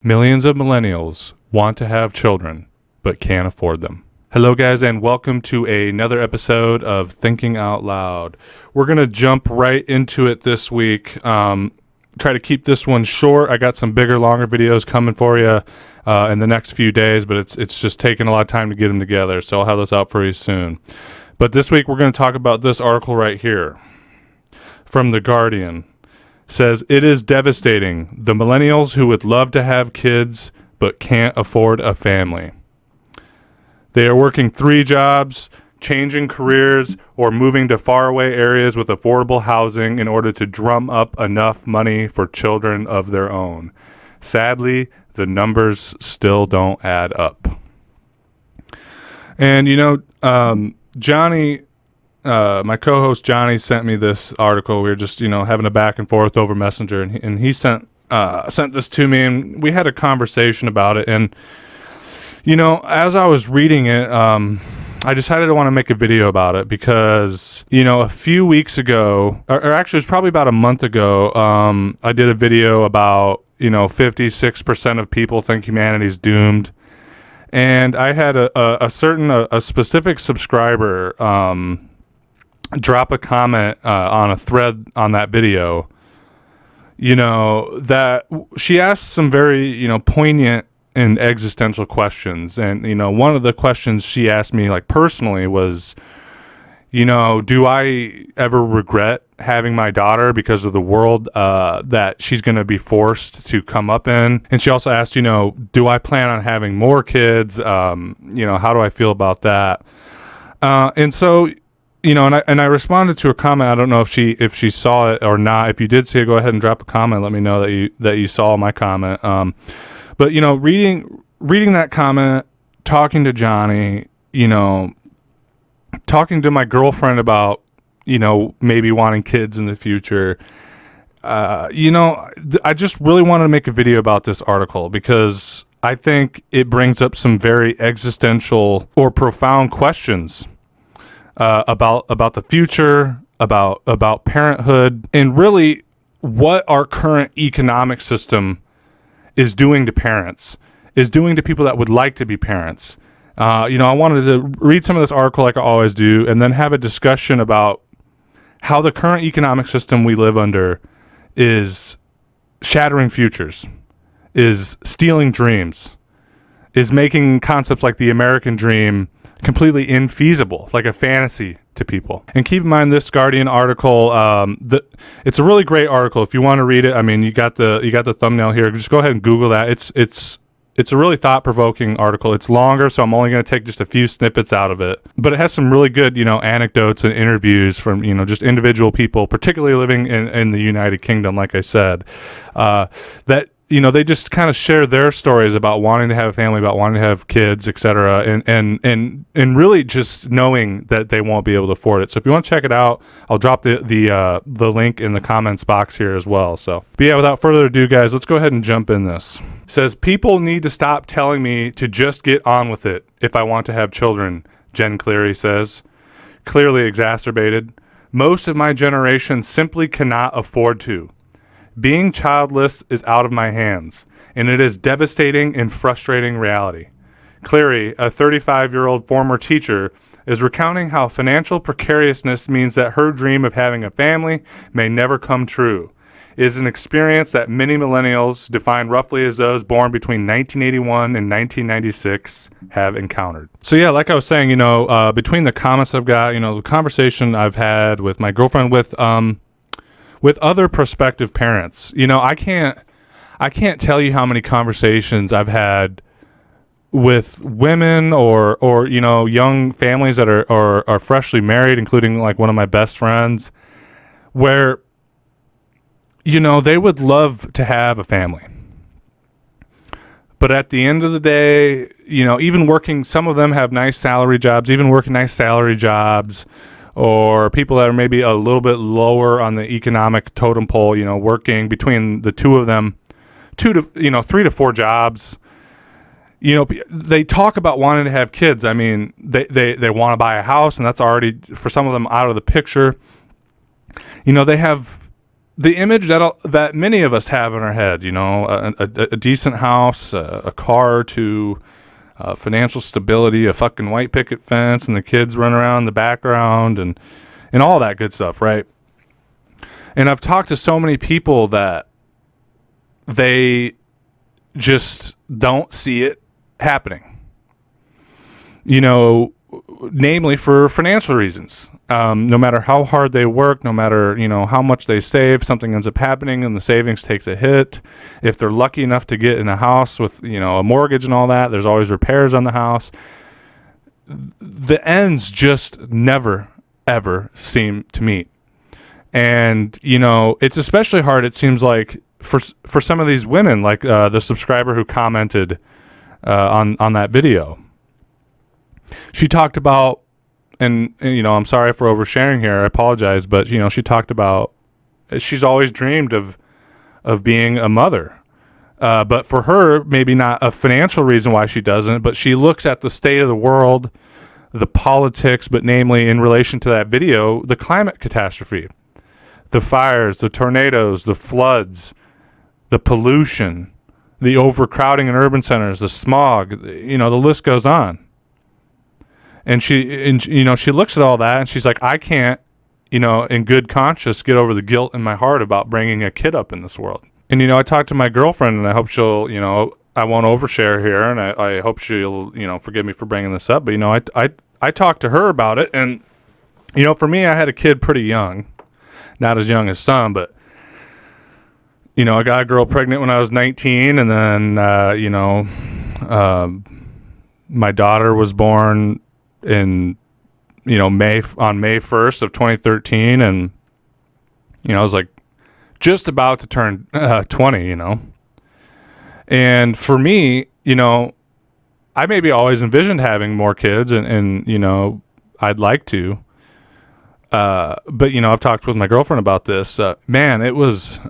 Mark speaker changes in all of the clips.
Speaker 1: Millions of millennials want to have children, but can't afford them. Hello guys, and welcome to another episode of Thinking Out Loud. We're going to jump right into it this week. Try to keep this one short. I got some bigger, longer videos coming for you in the next few days, but it's just taking a lot of time to get them together, so I'll have those out for you soon. But this week we're going to talk about this article right here from The Guardian. Says, it is devastating. The millennials who would love to have kids but can't afford a family. They are working 3 jobs, changing careers, or moving to faraway areas with affordable housing in order to drum up enough money for children of their own. Sadly, the numbers still don't add up. And Johnny, my co-host Johnny sent me this article. We were just, having a back and forth over Messenger, and he sent this to me, and we had a conversation about it. And, as I was reading it, I decided I want to make a video about it because, a few weeks ago, or actually it was probably about a month ago, I did a video about, 56% of people think humanity's doomed. And I had a specific subscriber, drop a comment on a thread on that video, that she asked some very, poignant and existential questions. And, one of the questions she asked me, personally, was, do I ever regret having my daughter because of the world that she's going to be forced to come up in? And she also asked, do I plan on having more kids? How do I feel about that? And so, and I responded to her comment. I don't know if she saw it or not. If you did see it, go ahead and drop a comment. Let me know that you saw my comment. But reading that comment, talking to Johnny, talking to my girlfriend about maybe wanting kids in the future. I just really wanted to make a video about this article because I think it brings up some very existential or profound questions. About the future, about parenthood, and really what our current economic system is doing to parents, is doing to people that would like to be parents. I wanted to read some of this article like I always do, and then have a discussion about how the current economic system we live under is shattering futures, is stealing dreams, is making concepts like the American dream completely infeasible, like a fantasy to people. And keep in mind, this Guardian article, it's a really great article. If you want to read it, you got the thumbnail here. Just go ahead and Google that. It's a really thought-provoking article. It's longer, so I'm only going to take just a few snippets out of it. But it has some really good, anecdotes and interviews from, just individual people, particularly living in the United Kingdom, like I said, that they just kind of share their stories about wanting to have a family, about wanting to have kids, etc., and really just knowing that they won't be able to afford it. So if you want to check it out, I'll drop the link in the comments box here as well. So, but yeah, without further ado, guys, let's go ahead and jump in this. It says, people need to stop telling me to just get on with it if I want to have children, Jen Cleary says, clearly exacerbated. Most of my generation simply cannot afford to. Being childless is out of my hands, and it is devastating and frustrating reality. Cleary, a 35-year-old former teacher, is recounting how financial precariousness means that her dream of having a family may never come true. It is an experience that many millennials, defined roughly as those born between 1981 and 1996, have encountered. So yeah, like I was saying, between the comments I've got, the conversation I've had with my girlfriend, with other prospective parents, I can't tell you how many conversations I've had with women or young families that are freshly married, including like one of my best friends, where they would love to have a family, but at the end of the day, even working, some of them have nice salary jobs, even working nice salary jobs, or people that are maybe a little bit lower on the economic totem pole, working between the two of them, 3 to 4 jobs. They talk about wanting to have kids. They want to buy a house, and that's already, for some of them, out of the picture. They have the image that many of us have in our head, you know, a decent house, a car or two, financial stability, a fucking white picket fence, and the kids run around in the background, and all that good stuff, right? And I've talked to so many people that they just don't see it happening, you know, namely for financial reasons. No matter how hard they work, no matter, you know, how much they save, something ends up happening and the savings takes a hit. If they're lucky enough to get in a house with, you know, a mortgage and all that, there's always repairs on the house. The ends just never, ever seem to meet. And, you know, it's especially hard, it seems like, for some of these women, like the subscriber who commented on that video. She talked about, and you know, I'm sorry for oversharing here, I apologize, but you know, she talked about she's always dreamed of being a mother, but for her, maybe not a financial reason why she doesn't, but she looks at the state of the world, the politics, but namely in relation to that video, the climate catastrophe, the fires, the tornadoes, the floods, the pollution, the overcrowding in urban centers, the smog, you know, the list goes on. And you know, she looks at all that and she's like, I can't, you know, in good conscience get over the guilt in my heart about bringing a kid up in this world. And, you know, I talked to my girlfriend and I hope she'll, you know, I won't overshare here and I hope she'll, you know, forgive me for bringing this up. But, you know, I talked to her about it. And, you know, for me, I had a kid pretty young, not as young as some, but, you know, I got a girl pregnant when I was 19 and then, you know, my daughter was born in, you know, on May 1st of 2013, and you know, I was like just about to turn 20, you know. And for me, you know, I maybe always envisioned having more kids, and you know, I'd like to, but you know, I've talked with my girlfriend about this. Man, it was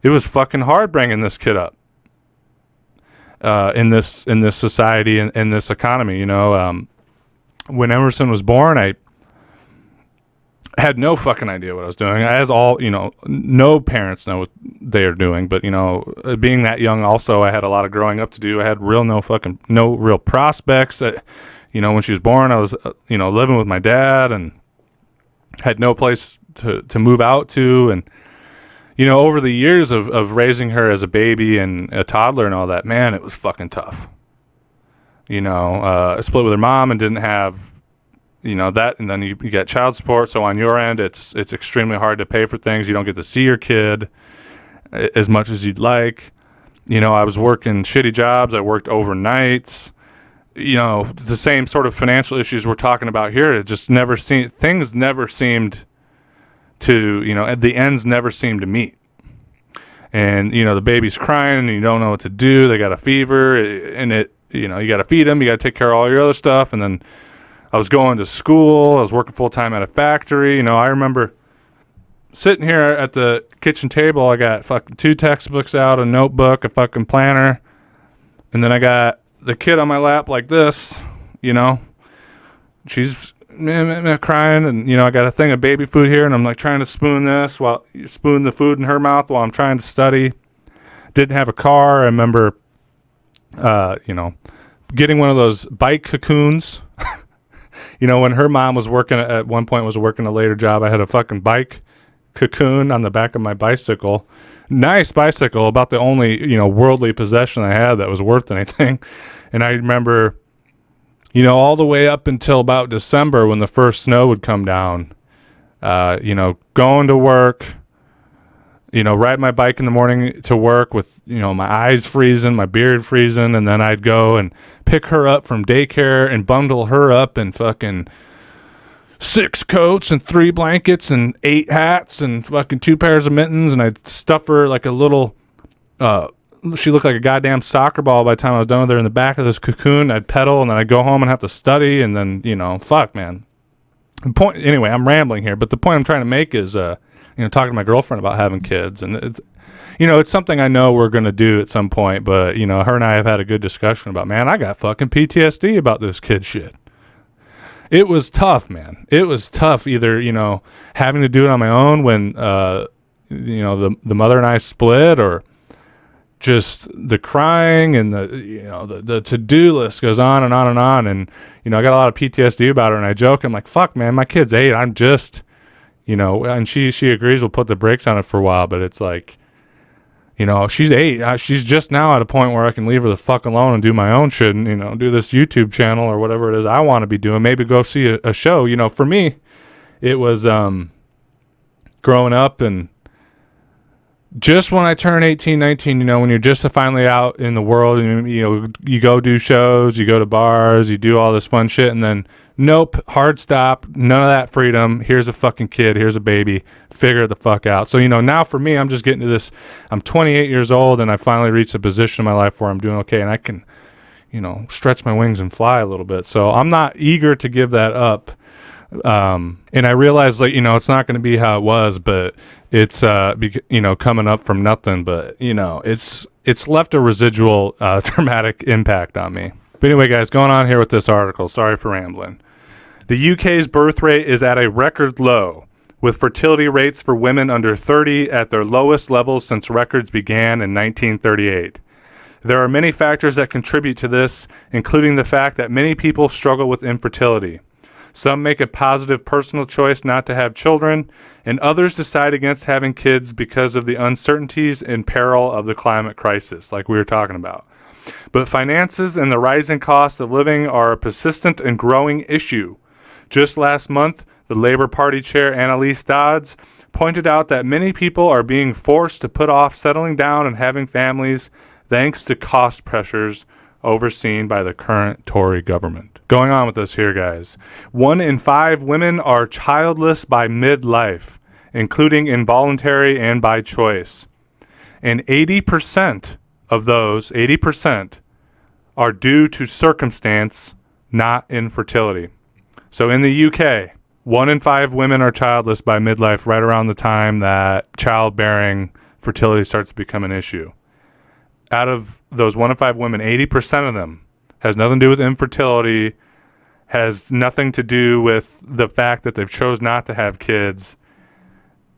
Speaker 1: it was fucking hard bringing this kid up in this society and in this economy, you know. When Emerson was born, I had no fucking idea what I was doing, as all, you know, no parents know what they are doing. But, you know, being that young also, I had a lot of growing up to do. I had no real prospects. You know, when she was born, I was, you know, living with my dad and had no place to move out to. And, you know, over the years of raising her as a baby and a toddler and all that, man, it was fucking tough. You know, I split with her mom and didn't have, you know, that, and then you get child support. So on your end, it's extremely hard to pay for things. You don't get to see your kid as much as you'd like. You know, I was working shitty jobs. I worked overnights. You know, the same sort of financial issues we're talking about here. It just things never seemed to, you know, the ends never seemed to meet. And, you know, the baby's crying and you don't know what to do. They got a fever and you know, you got to feed them, you got to take care of all your other stuff. And then I was going to school, I was working full time at a factory. You know, I remember sitting here at the kitchen table, I got fucking 2 textbooks out, a notebook, a fucking planner. And then I got the kid on my lap like this, you know, she's crying. And, you know, I got a thing of baby food here and I'm like trying to spoon the food in her mouth while I'm trying to study. Didn't have a car. I remember, you know, getting one of those bike cocoons. You know, when her mom was working at one point, was working a later job, I had a fucking bike cocoon on the back of my bicycle. Nice bicycle, about the only, you know, worldly possession I had that was worth anything. And I remember, you know, all the way up until about December when the first snow would come down, you know, going to work, you know, ride my bike in the morning to work with, you know, my eyes freezing, my beard freezing, and then I'd go and pick her up from daycare and bundle her up in fucking 6 coats and 3 blankets and 8 hats and fucking 2 pairs of mittens, and I'd stuff her like a little, she looked like a goddamn soccer ball by the time I was done with her in the back of this cocoon. I'd pedal, and then I'd go home and have to study, and then, you know, fuck, man. Anyway, I'm rambling here, but the point I'm trying to make is, you know, talking to my girlfriend about having kids, and it's, you know, it's something I know we're going to do at some point, but, you know, her and I have had a good discussion about, man, I got fucking PTSD about this kid shit. it was tough, man. It was tough either, having to do it on my own when, the mother and I split, or just the crying and the to-do list goes on and on and on. And, I got a lot of PTSD about it, and I joke, I'm like, fuck, man, my kid's 8. I'm just, and she agrees we'll put the brakes on it for a while, but it's like, she's 8. She's just now at a point where I can leave her the fuck alone and do my own shit and, do this YouTube channel or whatever it is I want to be doing. Maybe go see a show. For me, it was growing up, and just when I turned 18, 19, when you're just finally out in the world and, you go do shows, you go to bars, you do all this fun shit, and then nope, hard stop, none of that freedom. Here's a fucking kid, here's a baby, figure it the fuck out. So, now for me, I'm just getting to this, I'm 28 years old, and I finally reached a position in my life where I'm doing okay, and I can, stretch my wings and fly a little bit. So I'm not eager to give that up. And I realize, it's not going to be how it was, but it's, coming up from nothing, but, it's left a residual, traumatic impact on me. But anyway, guys, going on here with this article, sorry for rambling. The UK's birth rate is at a record low, with fertility rates for women under 30 at their lowest levels since records began in 1938. There are many factors that contribute to this, including the fact that many people struggle with infertility. Some make a positive personal choice not to have children, and others decide against having kids because of the uncertainties and peril of the climate crisis, like we were talking about. But finances and the rising cost of living are a persistent and growing issue. Just last month, the Labour Party chair Annalise Dodds pointed out that many people are being forced to put off settling down and having families thanks to cost pressures overseen by the current Tory government. Going on with us here, guys. 1 in 5 women are childless by midlife, including involuntary and by choice. And 80% of those, 80%, are due to circumstance, not infertility. So in the UK, 1 in 5 women are childless by midlife, right around the time that childbearing fertility starts to become an issue. Out of those 1 in 5 women, 80% of them has nothing to do with infertility, has nothing to do with the fact that they've chose not to have kids.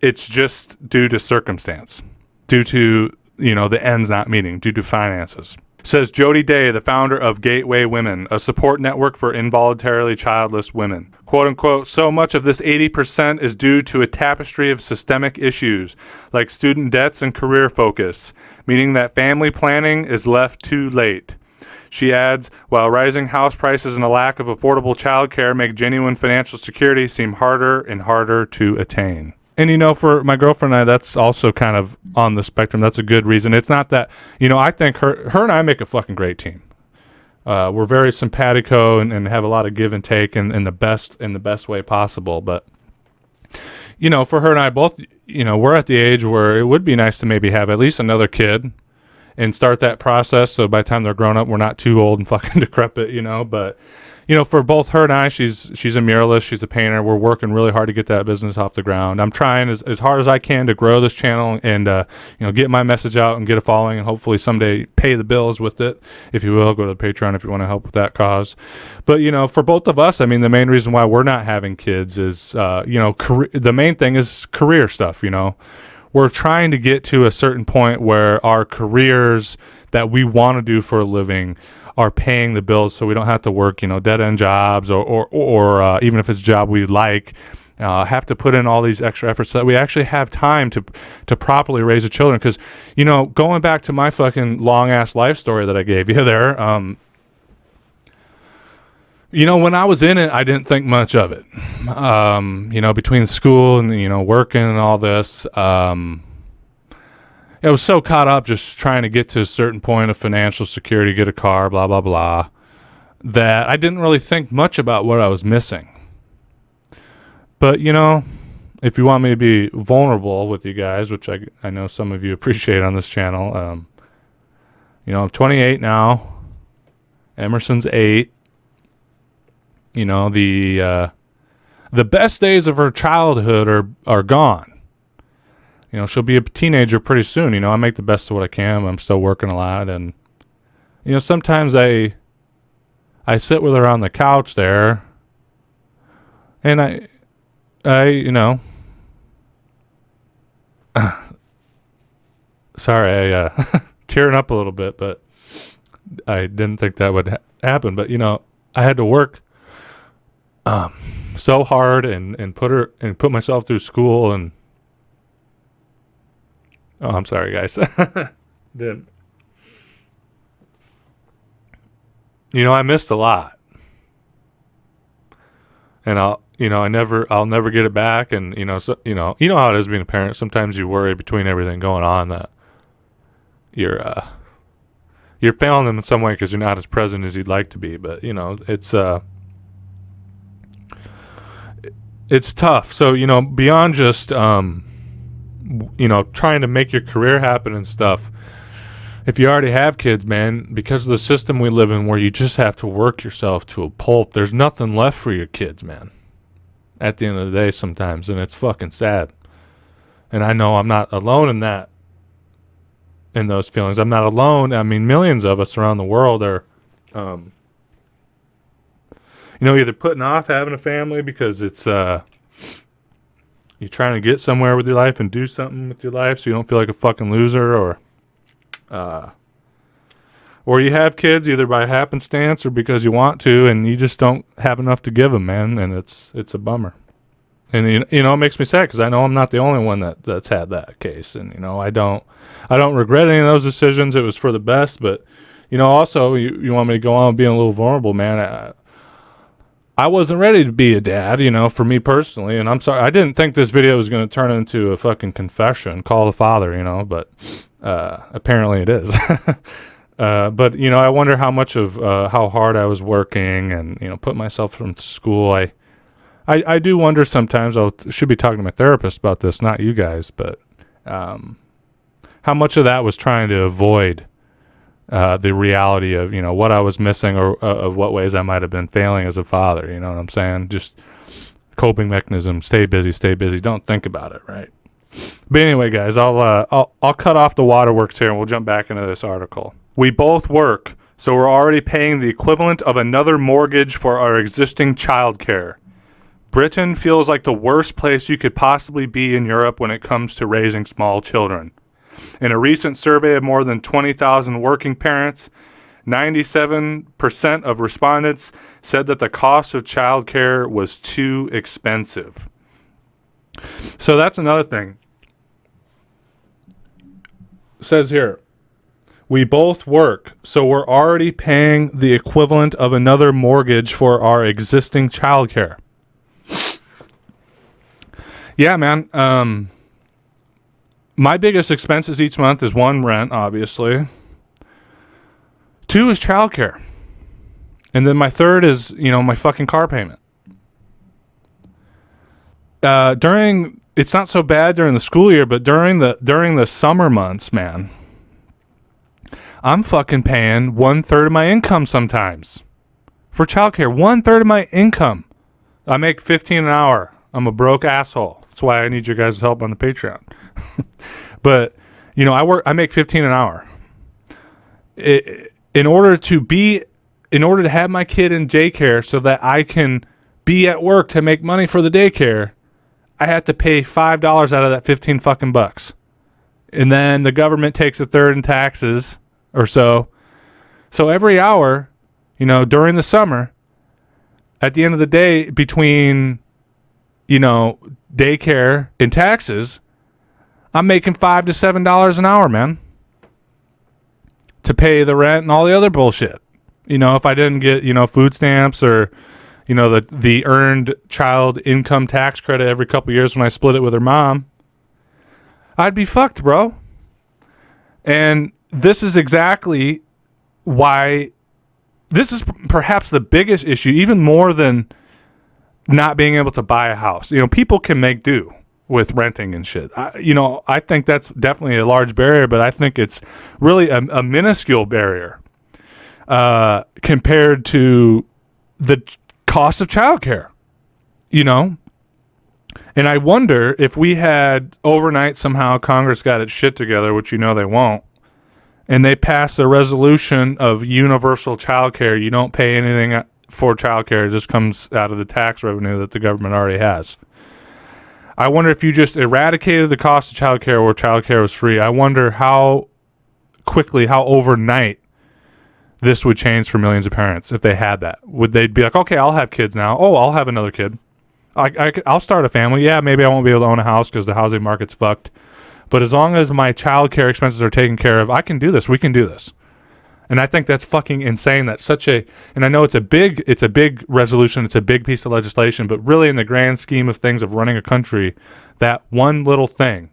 Speaker 1: It's just due to circumstance, due to, the ends not meeting, due to finances. Says Jody Day, the founder of Gateway Women, a support network for involuntarily childless women. Quote unquote, so much of this 80% is due to a tapestry of systemic issues like student debts and career focus, meaning that family planning is left too late. She adds, while rising house prices and a lack of affordable childcare make genuine financial security seem harder and harder to attain. And, for my girlfriend and I, that's also kind of on the spectrum. That's a good reason. It's not that, I think her and I make a fucking great team. We're very simpatico and have a lot of give and take in the best way possible. But, for her and I both, we're at the age where it would be nice to maybe have at least another kid and start that process. So by the time they're grown up, we're not too old and fucking decrepit, But, for both her and I, she's a muralist, she's a painter. We're working really hard to get that business off the ground. I'm trying as hard as I can to grow this channel and, get my message out and get a following and hopefully someday pay the bills with it. If you will, go to the Patreon if you want to help with that cause. But, for both of us, the main reason why we're not having kids is, the main thing is career stuff, We're trying to get to a certain point where our careers that we want to do for a living are paying the bills, so we don't have to work, dead-end jobs or even if it's a job we like, have to put in all these extra efforts so that we actually have time to properly raise the children. Because, going back to my fucking long-ass life story that I gave you there, when I was in it, I didn't think much of it. Between school and, working and all this, I was so caught up just trying to get to a certain point of financial security, get a car, blah, blah, blah, that I didn't really think much about what I was missing. But, if you want me to be vulnerable with you guys, which I know some of you appreciate on this channel, I'm 28 now. Emerson's 8. The best days of her childhood are gone. She'll be a teenager pretty soon. I make the best of what I can. I'm still working a lot. And, sometimes I sit with her on the couch there And sorry, I tearing up a little bit, but I didn't think that would happen. But I had to work so hard and put myself through school, and I'm sorry, guys. Didn't. I missed a lot, and I'll never get it back. And so how it is being a parent. Sometimes you worry between everything going on that you're failing them in some way because you're not as present as you'd like to be. But it's tough. So beyond just trying to make your career happen and stuff. If you already have kids, man, because of the system we live in where you just have to work yourself to a pulp, there's nothing left for your kids, man, at the end of the day sometimes, and it's fucking sad. And I know I'm not alone in that, in those feelings. I'm not alone. I mean, millions of us around the world are, either putting off having a family because it's, you're trying to get somewhere with your life and do something with your life so you don't feel like a fucking loser, or you have kids either by happenstance or because you want to, and you just don't have enough to give them, man, and it's a bummer. And it makes me sad because I know I'm not the only one that's had that case, and I don't regret any of those decisions. It was for the best, but also you want me to go on being a little vulnerable, man. I wasn't ready to be a dad, for me personally, and I'm sorry. I didn't think this video was going to turn into a fucking confession, call the father, but apparently it is. But I wonder how much of how hard I was working and put myself from school. I do wonder sometimes. I should be talking to my therapist about this, not you guys, but how much of that was trying to avoid the reality of what I was missing, or of what ways I might have been failing as a father. You know what I'm saying? Just coping mechanism. Stay busy. Don't think about it, right? But anyway, guys, I'll cut off the waterworks here, and we'll jump back into this article. We both work, so we're already paying the equivalent of another mortgage for our existing childcare. Britain feels like the worst place you could possibly be in Europe when it comes to raising small children. In a recent survey of more than 20,000 working parents, 97% of respondents said that the cost of childcare was too expensive. So that's another thing. It says here, we both work, so we're already paying the equivalent of another mortgage for our existing childcare. Yeah, man. My biggest expenses each month is 1, rent, obviously. 2 is childcare. And then my 3rd is, my fucking car payment. It's not so bad during the school year, but during the summer months, man, I'm fucking paying 1/3 of my income sometimes for childcare. 1/3 of my income. I make $15 an hour. I'm a broke asshole. That's why I need your guys' help on the Patreon. But I make $15 an hour. In order to have my kid in daycare so that I can be at work to make money for the daycare, I have to pay $5 out of that 15 fucking bucks. And then the government takes 1/3 in taxes or so. So every hour, during the summer, at the end of the day, between, daycare and taxes, I'm making $5 to $7 an hour, man, to pay the rent and all the other bullshit. If I didn't get, food stamps or, the earned child income tax credit every couple years when I split it with her mom, I'd be fucked, bro. And this is exactly why this is perhaps the biggest issue, even more than not being able to buy a house. People can make do with renting and shit. I think that's definitely a large barrier, but I think it's really a minuscule barrier compared to the cost of childcare. And I wonder if we had overnight somehow Congress got its shit together, which they won't, and they passed a resolution of universal childcare. You don't pay anything for childcare just comes out of the tax revenue that the government already has. I wonder if you just eradicated the cost of childcare or childcare was free. I wonder how quickly, how overnight this would change for millions of parents if they had that. Would they be like, okay, I'll have kids now. Oh, I'll have another kid. I'll start a family. Yeah, maybe I won't be able to own a house because the housing market's fucked. But as long as my childcare expenses are taken care of, I can do this. We can do this. And I think that's fucking insane. That's such a, and I know it's a big resolution. It's a big piece of legislation, but really in the grand scheme of things of running a country, that one little thing,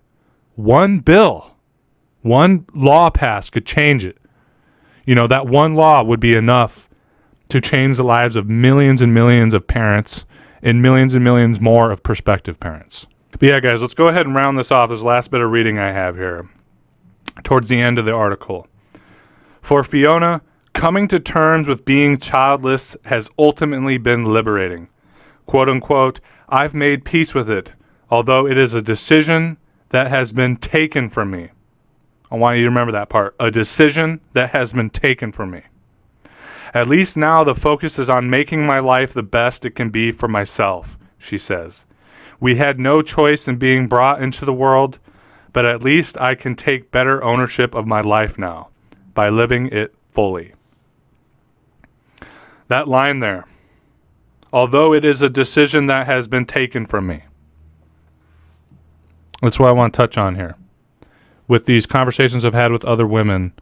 Speaker 1: one bill, one law passed could change it. You know, that one law would be enough to change the lives of millions and millions of parents and millions more of prospective parents. But yeah, guys, let's go ahead and round this off. This last bit of reading I have here towards the end of the article. For Fiona, coming to terms with being childless has ultimately been liberating. Quote unquote, I've made peace with it, although it is a decision that has been taken from me. I want you to remember that part. A decision that has been taken from me. At least now the focus is on making my life the best it can be for myself, she says. We had no choice in being brought into the world, but at least I can take better ownership of my life now by living it fully. That line there, although it is a decision that has been taken from me. That's what I want to touch on here. With these conversations I've had with other women,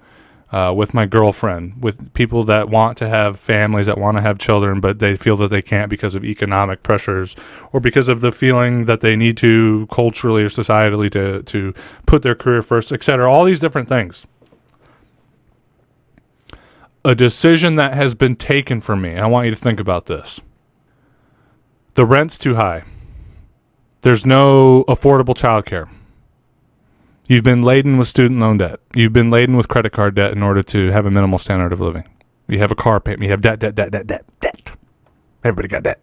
Speaker 1: with my girlfriend, with people that want to have families, that want to have children, but they feel that they can't because of economic pressures or because of the feeling that they need to culturally or societally to put their career first, etc. All these different things. A decision that has been taken from me. I want you to think about this. The rent's too high. There's no affordable childcare. You've been laden with student loan debt. You've been laden with credit card debt in order to have a minimal standard of living. You have a car payment. You have debt. Everybody got debt.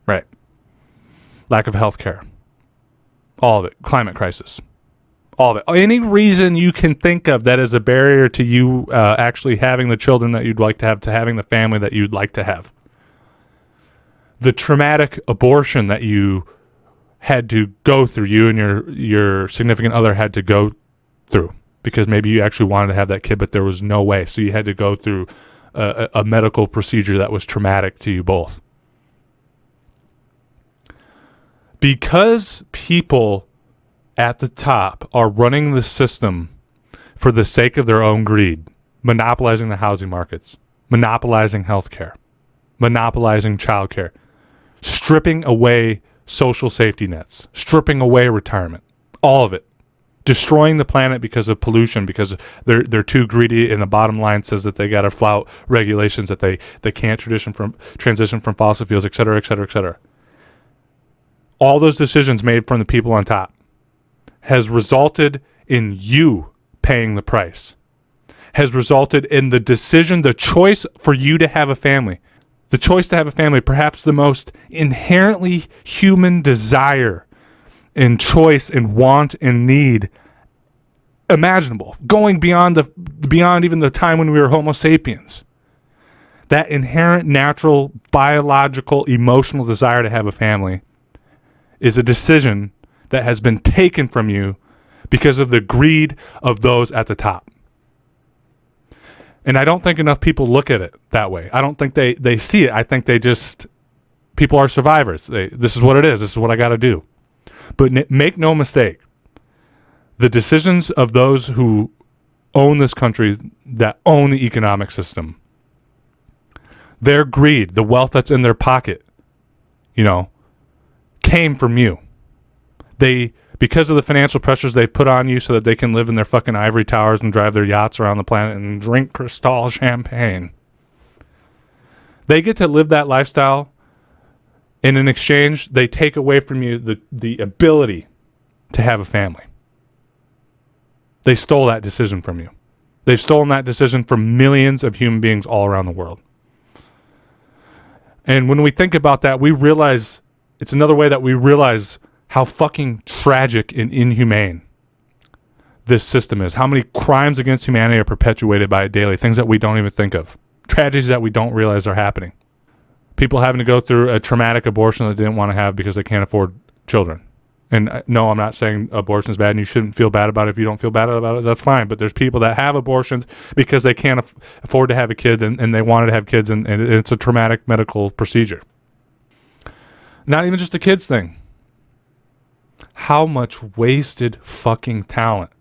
Speaker 1: Right. Lack of health care. All of it. Climate crisis. All of it. Any reason you can think of that is a barrier to you actually having the children that you'd like to have, to having the family that you'd like to have. The traumatic abortion that you had to go through, you and your significant other had to go through, because maybe you actually wanted to have that kid, but there was no way. So you had to go through a medical procedure that was traumatic to you both. Because people at the top are running the system for the sake of their own greed, monopolizing the housing markets, monopolizing healthcare, monopolizing childcare, stripping away social safety nets, stripping away retirement, all of it, destroying the planet because of pollution, because they're too greedy, and the bottom line says that they got to flout regulations that they can't transition from fossil fuels, et cetera, et cetera, et cetera. All those decisions made from the people on top has resulted in you paying the price, has resulted in the decision, the choice for you to have a family. The choice to have a family, perhaps the most inherently human desire and choice and want and need imaginable, going beyond even the time when we were Homo sapiens. That inherent, natural, biological, emotional desire to have a family is a decision that has been taken from you because of the greed of those at the top. And I don't think enough people look at it that way. I don't think they see it. I think people are survivors. This is what it is. This is what I got to do. But make no mistake, the decisions of those who own this country, that own the economic system, their greed, the wealth that's in their pocket, came from you. Because of the financial pressures they've put on you so that they can live in their fucking ivory towers and drive their yachts around the planet and drink Cristal champagne. They get to live that lifestyle, and in exchange, they take away from you the ability to have a family. They stole that decision from you. They've stolen that decision from millions of human beings all around the world. And when we think about that, we realize, it's another way that we realize how fucking tragic and inhumane this system is. How many crimes against humanity are perpetuated by it daily, things that we don't even think of, tragedies that we don't realize are happening. people having to go through a traumatic abortion that they didn't want to have because they can't afford children. And no, I'm not saying abortion is bad and you shouldn't feel bad about it. If you don't feel bad about it, that's fine. But there's people that have abortions because they can't afford to have a kid and they wanted to have kids, and it's a traumatic medical procedure. Not even just a kids thing. How much wasted fucking talent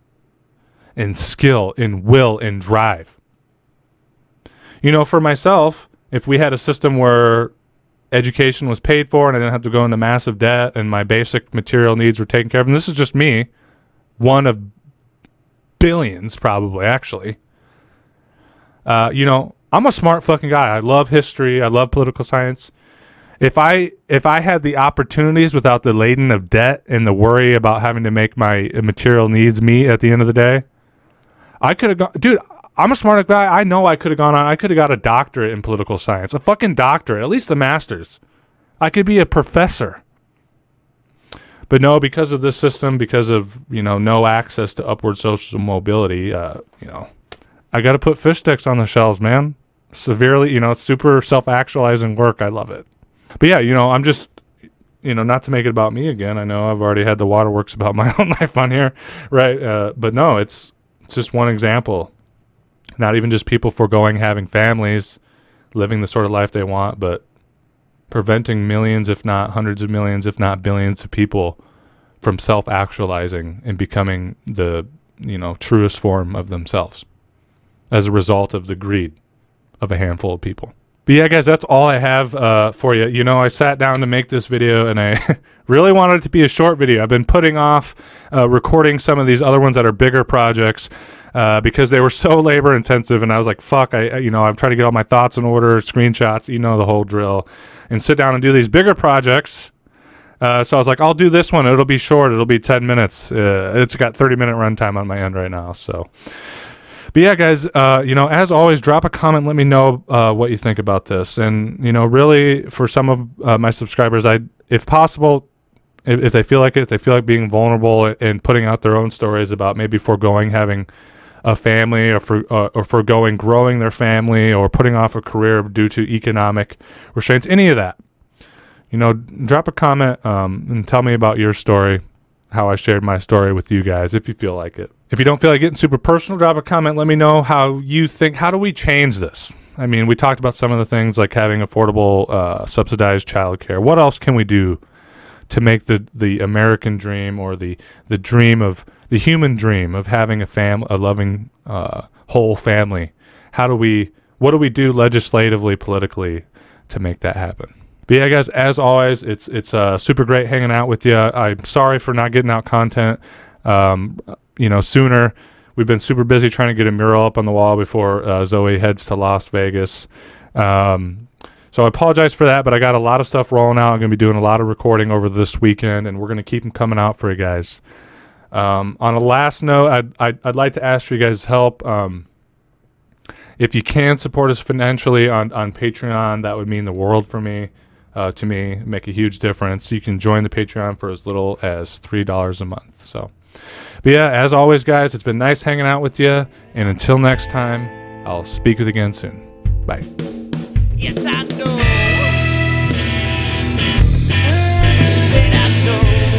Speaker 1: and skill and will and drive. You know, for myself, if we had a system where education was paid for and I didn't have to go into massive debt and my basic material needs were taken care of, and this is just me, one of billions probably, actually. You know, I'm a smart fucking guy. I love history. I love political science. If I had the opportunities without the laden of debt and the worry about having to make my material needs meet at the end of the day, I could have gone, dude, I'm a smart guy. I know I could have gone on. I could have got a doctorate in political science, a fucking doctorate, at least a master's. I could be a professor. But no, because of this system, because of, you know, no access to upward social mobility, you know, I got to put fish sticks on the shelves, man. Severely, you know, super self-actualizing work. I love it. But yeah, you know, I'm just, you know, not to make it about me again. I know I've already had the waterworks about my own life on here, right? But no, it's just one example. Not even just people foregoing having families, living the sort of life they want, but preventing millions, if not hundreds of millions, if not billions of people from self-actualizing and becoming the, you know, truest form of themselves as a result of the greed of a handful of people. But yeah, guys, that's all I have for you. You know, I sat down to make this video and I really wanted it to be a short video. I've been putting off recording some of these other ones that are bigger projects because they were so labor intensive, and I was like, fuck, you know, I'm trying to get all my thoughts in order, screenshots, you know, the whole drill, and sit down and do these bigger projects. So I was like, I'll do this one. It'll be short. It'll be 10 minutes. It's got 30-minute runtime on my end right now. So, but yeah, guys, you know, as always, drop a comment. Let me know what you think about this. And, you know, really, for some of my subscribers, if possible, if they feel like it, if they feel like being vulnerable and putting out their own stories about maybe foregoing having a family or foregoing growing their family or putting off a career due to economic restraints, any of that, you know, drop a comment and tell me about your story, how I shared my story with you guys, if you feel like it. If you don't feel like getting super personal, drop a comment. Let me know how you think. How do we change this? I mean, we talked about some of the things like having affordable, subsidized childcare. What else can we do to make the American dream, or the dream of the human dream of having a loving, whole family? What do we do legislatively, politically to make that happen? But yeah, guys, as always, it's super great hanging out with you. I'm sorry for not getting out content, you know, sooner. We've been super busy trying to get a mural up on the wall before Zoe heads to Las Vegas. So I apologize for that, but I got a lot of stuff rolling out. I'm going to be doing a lot of recording over this weekend, and we're going to keep them coming out for you guys. On a last note, I'd like to ask for you guys' help. If you can support us financially on Patreon, that would mean the world for me. To me, make a huge difference. You can join the Patreon for as little as $3 a month. So, but yeah, as always, guys, it's been nice hanging out with you. And until next time, I'll speak with you again soon. Bye.
Speaker 2: Yes, I know. And I know.